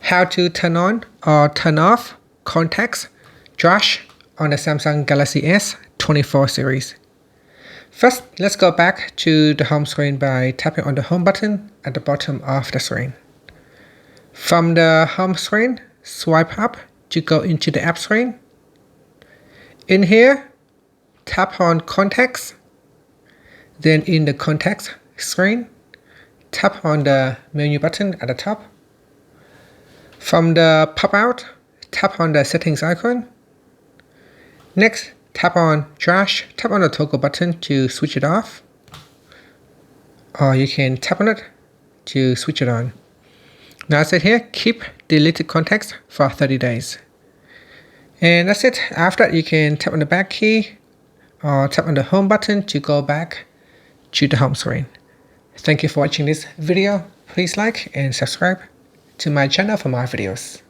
how to turn on or turn off contacts trash on the Samsung Galaxy S24 series. First, let's go back to the home screen by tapping on the home button at the bottom of the screen. From the home screen, swipe up to go into the app screen. In here, tap on contacts. Then in the contacts screen, tap on the menu button at the top. From the pop-out, tap on the settings icon. Next, tap on trash, tap on the toggle button to switch it off. Or you can tap on it to switch it on. Now it says here, keep deleted contacts for 30 days. And that's it. After that, you can tap on the back key or tap on the home button to go back to the home screen. Thank you for watching this video. Please like and subscribe to my channel for more videos.